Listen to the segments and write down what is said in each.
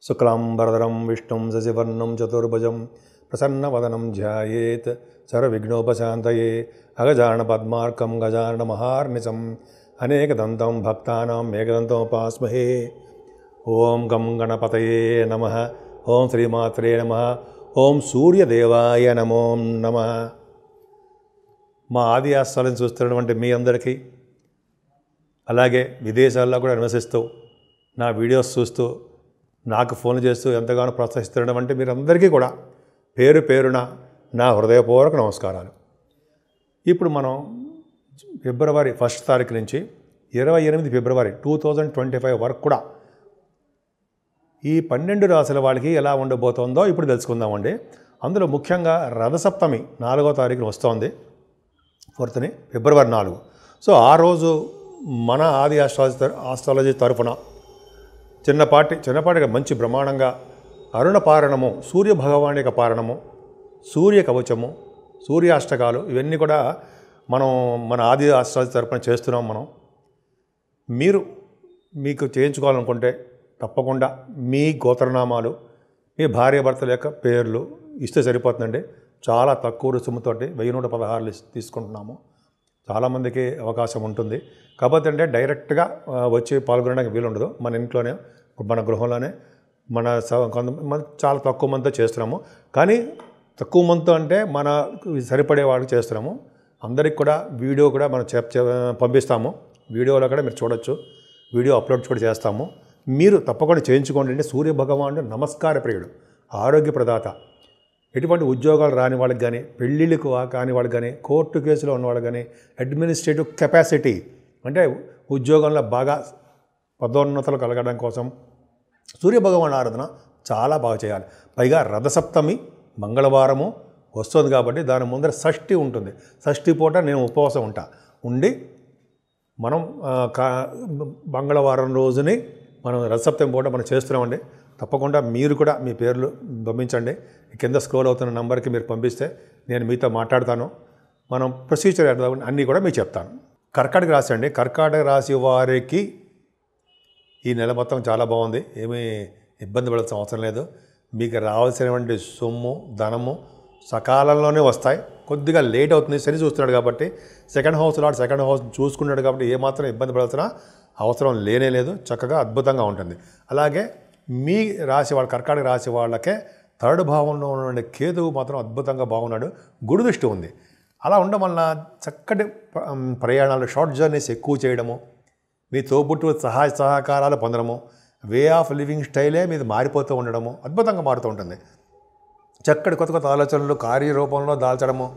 శుక్లాంబరధరం విష్ణుం శశివర్ణం చతుర్భుజం ప్రసన్నవదనం ధ్యాయేత్ సర్వవిఘ్నోపశాంతయే అగజానపద్మార్కం గజాననమహార్నిశం అనేకదంతం భక్తానాం ఏకదంతముపాస్మహే. ఓం గం గణపతయే నమః. ఓం శ్రీమాత్రే నమః. ఓం సూర్యదేవాయ నమో నమః. మా ఆది ఆస్థాలను చూస్తున్నటువంటి మీ అందరికీ, అలాగే విదేశాల్లో కూడా నివసిస్తూ నా వీడియోస్ చూస్తూ నాకు ఫోన్ చేస్తూ ఎంతగానో ప్రోత్సహిస్తున్నటువంటి మీరందరికీ కూడా పేరు పేరున నా హృదయపూర్వక నమస్కారాలు. ఇప్పుడు మనం ఫిబ్రవరి 1 తారీఖు నుంచి 28 ఫిబ్రవరి 2025 వరకు కూడా ఈ 12 రాశుల వాళ్ళకి ఎలా ఉండబోతోందో ఇప్పుడు తెలుసుకుందామండి. అందులో ముఖ్యంగా రథసప్తమి 4వ తారీఖున వస్తోంది, 4th ఫిబ్రవరి 4. సో ఆ రోజు మన ఆది ఆస్ట్రాలజీ తరఫున చిన్నపాటిగా మంచి బ్రహ్మాండంగా అరుణ పారణము, సూర్య భగవాని యొక్క పారణము, సూర్య కవచము, సూర్యాష్టకాలు ఇవన్నీ కూడా మనం మన ఆది ఆస్ట్రాలజీ తరఫున చేస్తున్నాం. మీకు చేయించుకోవాలనుకుంటే తప్పకుండా మీ గోత్రనామాలు, మీ భార్యాభర్తల యొక్క పేర్లు ఇస్తే సరిపోతుందండి. చాలా తక్కువ రుసుముతోటి 1116 తీసుకుంటున్నాము. చాలామందికి అవకాశం ఉంటుంది. కాకపోతే అంటే డైరెక్ట్గా వచ్చి పాల్గొనడానికి వీలుండదు. మన ఇంట్లోనే, మన గృహంలోనే కొంతమంది చాలా తక్కువ మందితో చేస్తున్నాము. కానీ తక్కువ మందితో అంటే మన సరిపడే వాడికి చేస్తున్నాము. అందరికి కూడా వీడియో కూడా మనం పంపిస్తాము. వీడియోలో కూడా మీరు చూడొచ్చు, వీడియో అప్లోడ్ కూడా చేస్తాము. మీరు తప్పకుండా చేయించుకోండి. అంటే సూర్య భగవానుడు నమస్కార ప్రియుడు, ఆరోగ్య ప్రదాత. ఎటువంటి ఉద్యోగాలు రాని వాళ్ళకి కానీ, పెళ్ళిళ్ళకు కాని వాళ్ళకి కానీ, కోర్టు కేసులో ఉన్న వాళ్ళకి కానీ, అడ్మినిస్ట్రేటివ్ కెపాసిటీ అంటే ఉద్యోగంలో బాగా పదోన్నతులు కలగడం కోసం సూర్యభగవాన్ ఆరాధన చాలా బాగా చేయాలి. పైగా రథసప్తమి మంగళవారము వస్తుంది కాబట్టి దాని ముందర షష్ఠి ఉంటుంది. షష్ఠి పూట నేను ఉపవాసం ఉండి మనం మంగళవారం రోజుని మనం రథసప్తమి పూట మనం చేస్తున్నామండి. తప్పకుండా మీరు కూడా మీ పేర్లు పంపించండి. కింద స్క్రోల్ అవుతున్న నంబర్కి మీరు పంపిస్తే నేను మీతో మాట్లాడతాను. మనం ప్రొసీజర్ అన్నీ కూడా మీకు చెప్తాను. కర్కాటక రాశి అండి. కర్కాటక రాశి వారికి ఈ నెల మొత్తం చాలా బాగుంది. ఏమీ ఇబ్బంది పడాల్సిన అవసరం లేదు. మీకు రావాల్సినటువంటి సొమ్ము, ధనము సకాలంలోనే వస్తాయి. కొద్దిగా లేట్ అవుతుంది. శని చూస్తున్నాడు కాబట్టి, సెకండ్ హౌస్ చూసుకున్నాడు కాబట్టి ఏమాత్రం ఇబ్బంది పడాల్సిన అవసరం లేదు. చక్కగా అద్భుతంగా ఉంటుంది. అలాగే మీ రాశి వాళ్ళ కర్కాటక రాశి వాళ్ళకే 3rd భావంలో ఉన్న కేతువు మాత్రం అద్భుతంగా బాగున్నాడు. గురు దృష్టి ఉంది. అలా ఉండడం వలన చక్కటి ప్రయాణాలు, షార్ట్ జర్నీస్ ఎక్కువ చేయడము, మీ తోబుట్టువుల సహాయ సహకారాలు పొందడము, వే ఆఫ్ లివింగ్ స్టైలే మీది మారిపోతూ ఉండడము, అద్భుతంగా మారుతూ ఉంటుంది. చక్కటి కొత్త ఆలోచనలు కార్యరూపంలో దాల్చడము,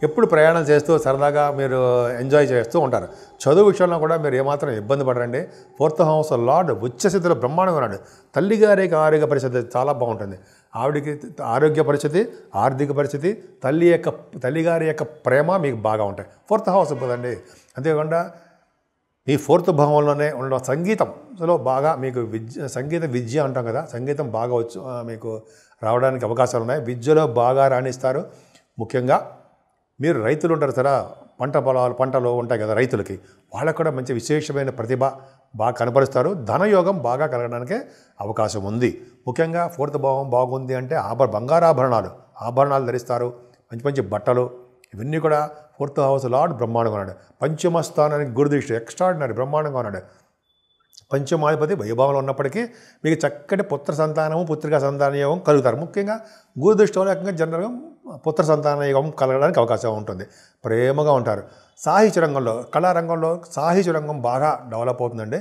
ఎప్పుడు ప్రయాణం చేస్తూ సరదాగా మీరు ఎంజాయ్ చేస్తూ ఉంటారు. చదువు విషయంలో కూడా మీరు ఏమాత్రం ఇబ్బంది పడరండి. 4th హౌస్ లార్డ్ ఉచ్చస్థితిలో బ్రహ్మాండంగా ఉన్నాడు. తల్లిగారికి ఆరోగ్య పరిస్థితి చాలా బాగుంటుంది. ఆవిడికి ఆరోగ్య పరిస్థితి, ఆర్థిక పరిస్థితి, తల్లిగారి యొక్క ప్రేమ మీకు బాగా ఉంటాయి. 4th హౌస్ ఉంటుందండి. అంతేకాకుండా మీ 4th భావంలోనే ఉండడం, సంగీతంలో బాగా మీకు సంగీత విద్య అంటాం కదా, సంగీతం బాగా మీకు రావడానికి అవకాశాలు ఉన్నాయి. విద్యలో బాగా రాణిస్తారు. ముఖ్యంగా మీరు రైతులు ఉంటారు సరే, పంటలు ఉంటాయి కదా రైతులకి, వాళ్ళకు కూడా మంచి విశేషమైన ప్రతిభ బాగా కనపరుస్తారు. ధనయోగం బాగా కలగడానికే అవకాశం ఉంది. ముఖ్యంగా 4th భావం బాగుంది అంటే ఆభరణాలు ధరిస్తారు. మంచి బట్టలు ఇవన్నీ కూడా 4th హౌస్ లార్డ్ బ్రహ్మాండంగా ఉన్నాడు. పంచమ స్థానానికి గురుదృష్టి ఎక్స్ట్రాడినరీ బ్రహ్మాండంగా ఉన్నాడు. పంచమాధిపతి వైభవంలో ఉన్నప్పటికీ మీకు చక్కటి పుత్ర సంతానము, పుత్రికా సంతాన యోగం కలుగుతారు. ముఖ్యంగా గురుదృష్టి లేకుండా జనరల్గా పుత్ర సంతాన యోగం కలగడానికి అవకాశం ఉంటుంది. ప్రేమగా ఉంటారు. సాహిత్య రంగంలో, కళారంగంలో సాహిత్య రంగం బాగా డెవలప్ అవుతుందండి.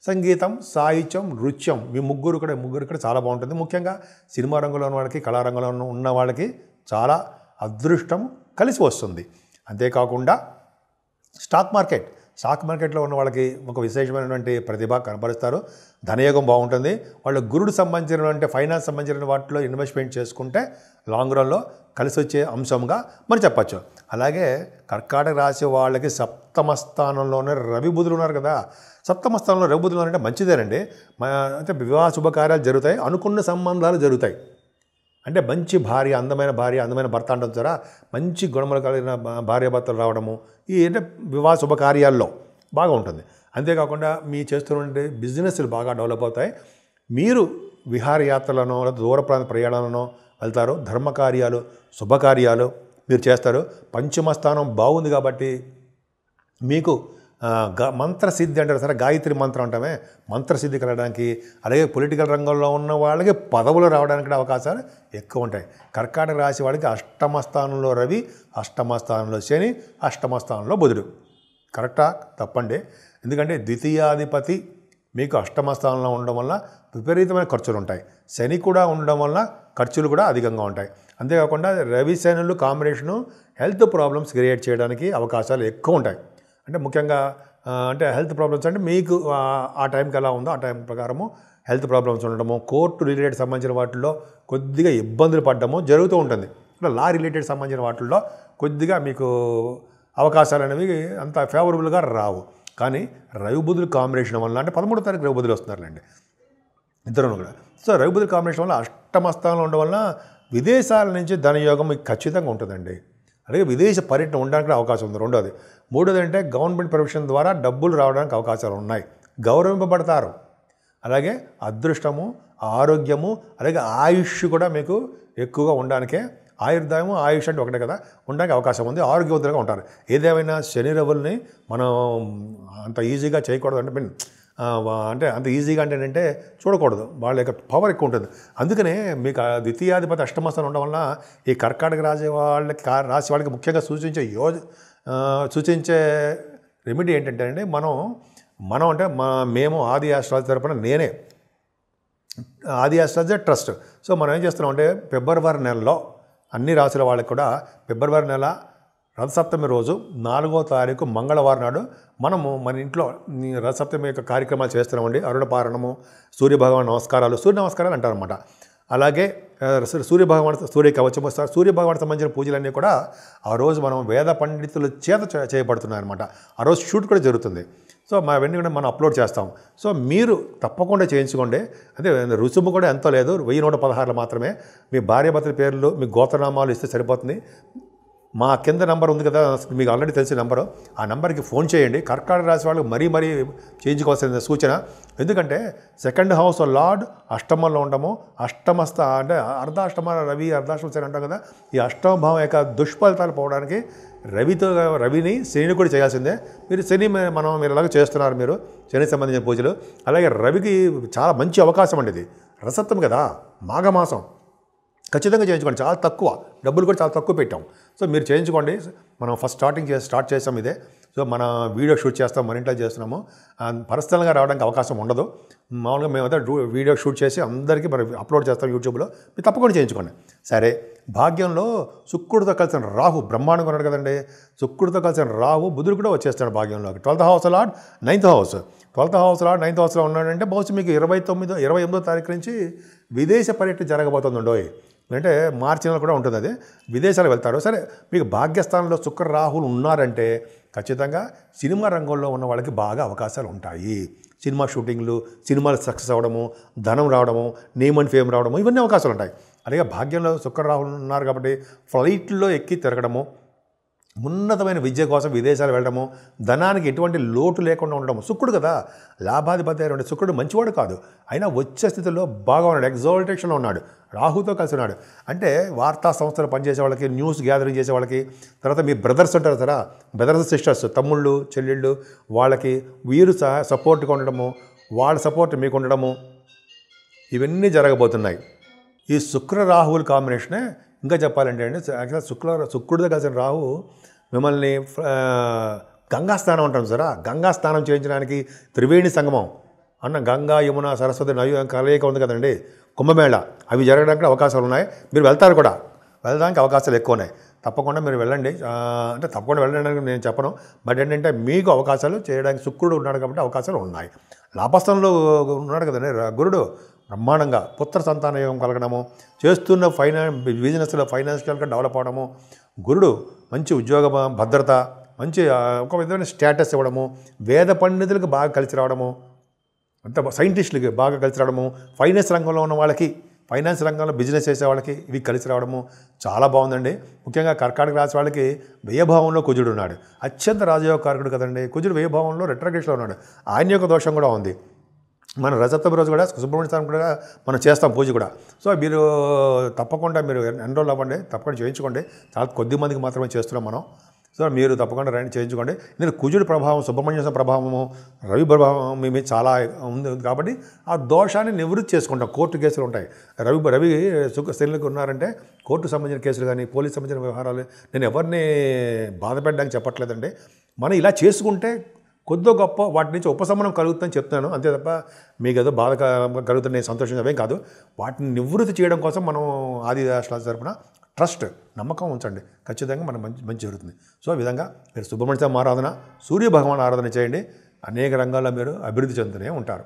సంగీతం, సాహిత్యం, నృత్యం మీ ముగ్గురు కూడా చాలా బాగుంటుంది. ముఖ్యంగా సినిమా రంగంలో ఉన్న వాళ్ళకి, కళారంగంలో ఉన్న వాళ్ళకి చాలా అదృష్టం కలిసి వస్తుంది. అంతేకాకుండా స్టాక్ మార్కెట్లో ఉన్న వాళ్ళకి ఒక విశేషమైనటువంటి ప్రతిభ కనపరుస్తారు. ధనయోగం బాగుంటుంది. వాళ్ళు గురుడు సంబంధించినటువంటి ఫైనాన్స్ సంబంధించిన వాటిలో ఇన్వెస్ట్మెంట్ చేసుకుంటే లాంగ్ రన్లో కలిసి వచ్చే అంశంగా మనం చెప్పచ్చు. అలాగే కర్కాటక రాశి వాళ్ళకి 7వ స్థానంలోనే రవి బుధులు ఉన్నారు కదా. 7వ స్థానంలో రవి బుధులు అంటే మంచిదేనండి. అంటే వివాహ శుభకార్యాలు జరుగుతాయి, అనుకున్న సంబంధాలు జరుగుతాయి. అంటే మంచి భార్య, అందమైన భర్త అంటాం సారా, మంచి గుణములు కలిగిన భార్యాభర్తలు రావడము, ఈ అంటే వివాహ శుభకార్యాల్లో బాగా ఉంటుంది. అంతేకాకుండా మీ చేస్తున్నటువంటి బిజినెస్లు బాగా డెవలప్ అవుతాయి. మీరు విహారయాత్రలను దూర ప్రాంత ప్రయాణాలను వెళ్తారు. ధర్మకార్యాలు, శుభకార్యాలు మీరు చేస్తారు. పంచమ స్థానం బాగుంది కాబట్టి మీకు మంత్రసిద్ధి అంటారు సరే, గాయత్రి మంత్రం అంటామే, మంత్రసిద్ధి కలగడానికి, అలాగే పొలిటికల్ రంగంలో ఉన్న వాళ్ళకి పదవులు రావడానికి అవకాశాలు ఎక్కువ ఉంటాయి. కర్కాటక రాశి వాళ్ళకి అష్టమ స్థానంలో రవి, అష్టమ స్థానంలో శని, అష్టమ స్థానంలో బుధుడు. కరెక్టా? తప్పండి. ఎందుకంటే ద్వితీయాధిపతి మీకు అష్టమ స్థానంలో ఉండడం వల్ల విపరీతమైన ఖర్చులు ఉంటాయి. శని కూడా ఉండడం వల్ల ఖర్చులు కూడా అధికంగా ఉంటాయి. అంతేకాకుండా రవి శనులు కాంబినేషను హెల్త్ ప్రాబ్లమ్స్ క్రియేట్ చేయడానికి అవకాశాలు ఎక్కువ ఉంటాయి. అంటే ముఖ్యంగా అంటే హెల్త్ ప్రాబ్లమ్స్ అంటే మీకు ఆ టైంకి ఎలా ఉందో ఆ టైం ప్రకారము హెల్త్ ప్రాబ్లమ్స్ ఉండడము, కోర్టు రిలేటెడ్ సంబంధించిన వాటిల్లో కొద్దిగా ఇబ్బందులు పడడము జరుగుతూ ఉంటుంది. అంటే లా రిలేటెడ్ సంబంధించిన వాటిల్లో కొద్దిగా మీకు అవకాశాలు అనేవి అంత ఫేవరబుల్గా రావు. కానీ రవి బుధుల కాంబినేషన్ వల్ల అంటే 13వ తారీఖు రవి బుధులు వస్తున్నారులేండి ఇద్దరు కూడా. సో రవి బుధుల కాంబినేషన్ వల్ల అష్టమ స్థానంలో ఉండడం వల్ల విదేశాల నుంచి ధనయోగం మీకు ఖచ్చితంగా ఉంటుందండి. అలాగే విదేశ పర్యటన ఉండడానికి అవకాశం ఉంది. రెండోది. మూడోది అంటే గవర్నమెంట్ ప్రొవిషన్ ద్వారా డబ్బులు రావడానికి అవకాశాలు ఉన్నాయి. గౌరవింపబడతారు. అలాగే అదృష్టము, ఆరోగ్యము, అలాగే ఆయుష్ కూడా మీకు ఎక్కువగా ఉండడానికే, ఆయుర్దాయము ఆయుష్ అంటే ఒకటే కదా, ఉండడానికి అవకాశం ఉంది. ఆరోగ్యవంతులుగా ఉంటారు. ఏదేమైనా శని రవుల్ని మనం అంత ఈజీగా చేయకూడదు. అంటే అంత ఈజీగా అంటే చూడకూడదు. వాళ్ళ యొక్క పవర్ ఎక్కువ ఉంటుంది. అందుకనే మీకు ద్వితీయాధిపతి అష్టమస్థానం ఉండడం వల్ల ఈ కర్కాటక రాశి వాళ్ళకి ముఖ్యంగా సూచించే రెమెడీ ఏంటంటే అండి, మనం అంటే మేము ఆది ఆస్ట్రాలజీ తరపున నేనే ఆది ఆస్ట్రాలజీ ట్రస్ట్. సో మనం ఏం చేస్తున్నాం అంటే ఫిబ్రవరి నెలలో అన్ని రాశుల వాళ్ళకి కూడా ఫిబ్రవరి నెల రథసప్తమి రోజు 4వ తారీఖు మంగళవారం నాడు మనము మన ఇంట్లో రథసప్తమి యొక్క కార్యక్రమాలు చేస్తున్నామండి. అరుణపారణము, సూర్యభగవాన్ నమస్కారాలు, సూర్య నమస్కారాలు అంటారనమాట. అలాగే సూర్య కవచము, సూర్యభగవాన్ సంబంధించిన పూజలన్నీ కూడా ఆ రోజు మనం వేద పండితుల చేత చేయబడుతున్నాయి అనమాట. ఆ రోజు షూట్ కూడా జరుగుతుంది. సో అవన్నీ కూడా మనం అప్లోడ్ చేస్తాం. సో మీరు తప్పకుండా చేయించుకోండి. అదే రుసుము కూడా ఎంతో లేదు, 1116 మాత్రమే. మీ భార్యాభర్తల పేర్లు, మీ గోత్రనామాలు ఇస్తే సరిపోతుంది. మా కింద నెంబర్ ఉంది కదా, మీకు ఆల్రెడీ తెలిసిన నెంబరు, ఆ నెంబర్కి ఫోన్ చేయండి. కర్కాటక రాశి వాళ్ళు మరీ చేయించుకోవాల్సిన సూచన. ఎందుకంటే సెకండ్ హౌస్ లార్డ్ అష్టమంలో ఉండము, అంటే అర్ధాష్టమ రవి, అర్ధాష్టమ శని అంటాం కదా, ఈ అష్టమ భావం యొక్క దుష్ఫలితాలు పోవడానికి రవిని శనిని కూడా చేయాల్సిందే. మీరు ఎలాగో చేస్తున్నారు, మీరు శనికి సంబంధించిన పూజలు. అలాగే రవికి చాలా మంచి అవకాశం అండి. ఇది రసత్వం కదా, మాఘమాసం, ఖచ్చితంగా చేయించుకోండి. చాలా తక్కువ డబ్బులు కూడా చాలా తక్కువ పెట్టాం. సో మీరు చేయించుకోండి. మనం ఫస్ట్ స్టార్ట్ చేస్తాం ఇదే. సో మన వీడియో షూట్ చేస్తాం, మన ఇంట్లో చేస్తున్నాము. పర్సనల్గా రావడానికి అవకాశం ఉండదు. మామూలుగా మేమైతే వీడియో షూట్ చేసి అందరికీ మరి అప్లోడ్ చేస్తాం యూట్యూబ్లో. మీరు తప్పకుండా చేయించుకోండి. సరే, భాగ్యంలో శుక్రుడితో కలిసిన రాహు బ్రహ్మాండంగా ఉన్నాడు కదండి. శుక్రుడితో కలిసిన రాహు బుధుడు కూడా వచ్చేస్తాడు భాగ్యంలోకి. 12th house lord 9th house. 12th house lord 9th హౌస్లో ఉన్నాడంటే బహుశా మీకు 28వ తారీఖు నుంచి విదేశ పర్యటన జరగబోతుందండోయ్. అంటే మార్చి నెల కూడా ఉంటుంది. అది విదేశాలు వెళ్తారు. సరే, మీకు భాగ్యస్థానంలో శుక్ర రాహులు ఉన్నారంటే ఖచ్చితంగా సినిమా రంగంలో ఉన్న వాళ్ళకి బాగా అవకాశాలు ఉంటాయి. సినిమా షూటింగ్లు, సినిమాలు సక్సెస్ అవ్వడము, ధనం రావడము, నేమ్ అండ్ ఫేమ్ రావడము, ఇవన్నీ అవకాశాలు ఉంటాయి. అలాగే భాగ్యంలో శుక్ర రాహులు ఉన్నారు కాబట్టి ఫ్లైట్లో ఎక్కి తిరగడము, ఉన్నతమైన విద్య కోసం విదేశాలు వెళ్ళడము, ధనానికి ఎటువంటి లోటు లేకుండా ఉండడము. శుక్రుడు కదా, లాభాధిపతి అయిన శుక్రుడు మంచివాడు కాదు, అయినా వచ్చే స్థితిలో బాగా ఉన్నాడు, ఎగ్జాల్టేషన్లో ఉన్నాడు, రాహుతో కలిసి ఉన్నాడు. అంటే వార్తా సంస్థలు పనిచేసే వాళ్ళకి, న్యూస్ గ్యాదరింగ్ చేసే వాళ్ళకి, తర్వాత మీ బ్రదర్స్ ఉంటారు కదా, బ్రదర్స్ సిస్టర్స్, తమ్ముళ్ళు చెల్లెళ్ళు, వాళ్ళకి వీరు సపోర్ట్గా ఉండడము, వాళ్ళ సపోర్ట్ మీకు ఉండడము, ఇవన్నీ జరగబోతున్నాయి. ఈ శుక్ర రాహువుల కాంబినేషనే ఇంకా చెప్పాలంటే అండి, యాక్చువల్గా శుక్రుడితో కలిసిన రాహు మిమ్మల్ని గంగా స్నానం అంటాం సరే, గంగా స్నానం చేయించడానికి త్రివేణి సంగమం అన్న గంగా యమున సరస్వతి నది కలయిక ఉంది కదండి, కుంభమేళ, అవి జరగడానికి అవకాశాలు ఉన్నాయి. మీరు వెళ్తారు కూడా, వెళ్ళడానికి అవకాశాలు ఎక్కువ ఉన్నాయి. తప్పకుండా మీరు వెళ్ళండి. అంటే తప్పకుండా వెళ్ళడానికి నేను చెప్పను, బట్ ఏంటంటే మీకు అవకాశాలు చేయడానికి శుక్రుడు ఉన్నాడు కాబట్టి అవకాశాలు ఉన్నాయి. లాభస్థానంలో ఉన్నాడు కదండి గురుడు, బ్రహ్మాండంగా పుత్ర సంతాన యోగం కలగడము, చేస్తున్న బిజినెస్లో ఫైనాన్షియల్గా డెవలప్ అవడము, గురుడు మంచి ఉద్యోగ భద్రత, మంచి ఒక విధమైన స్టేటస్ ఇవ్వడము, వేద పండితులకు బాగా కలిసి రావడము, అంత సైంటిస్టులకి బాగా కలిసి రావడము, ఫైనాన్స్ రంగంలో ఉన్న వాళ్ళకి, ఫైనాన్స్ రంగంలో బిజినెస్ చేసే వాళ్ళకి ఇవి కలిసి రావడము చాలా బాగుందండి. ముఖ్యంగా కర్కాటక రాశి వాళ్ళకి వ్యయభావంలో కుజుడు ఉన్నాడు, అత్యంత రాజయోగ కారకుడు కదండి. కుజుడు వ్యయభావంలో రెట్రోగ్రేషన్లో ఉన్నాడు, ఆయన యొక్క దోషం కూడా ఉంది. మన రజతం రోజు కూడా సుబ్రహ్మణ్య స్వామి కూడా మనం చేస్తాం పూజ కూడా. సో మీరు తప్పకుండా మీరు ఎన్రోల్ అవ్వండి, తప్పకుండా చేయించుకోండి. చాలా కొద్ది మందికి మాత్రమే చేస్తున్నాం మనం. సో మీరు తప్పకుండా రండి, చేయించుకోండి. నేను కుజుడి ప్రభావం, సుబ్రహ్మణ్య స్వామి ప్రభావము, రవి ప్రభావం మీ మీద చాలా ఉంది కాబట్టి ఆ దోషాన్ని నివృత్తి చేసుకుంటాం. కోర్టు కేసులు ఉంటాయి. రవి శనులకు ఉన్నారంటే కోర్టు సంబంధించిన కేసులు కానీ, పోలీస్ సంబంధించిన వ్యవహారాలు, నేను ఎవరిని బాధ పెట్టడానికి చెప్పట్లేదండి. మనం ఇలా చేసుకుంటే కొద్దో గొప్ప వాటి నుంచి ఉపశమనం కలుగుతుందని చెప్తున్నాను, అంతే తప్ప మీకు ఏదో బాధ కలుగుతుంది సంతోషం కాదు. వాటిని నివృత్తి చేయడం కోసం మనం ఆది రాష్ట్రాల తరపున ట్రస్ట్, నమ్మకం ఉంచండి, ఖచ్చితంగా మనం మంచి జరుగుతుంది. సో ఈ విధంగా మీరు సుబ్రహ్మణ్య స్వామి ఆరాధన, సూర్య భగవాన్ ఆరాధన చేయండి. అనేక రంగాల్లో మీరు అభివృద్ధి చెందుతూనే ఉంటారు.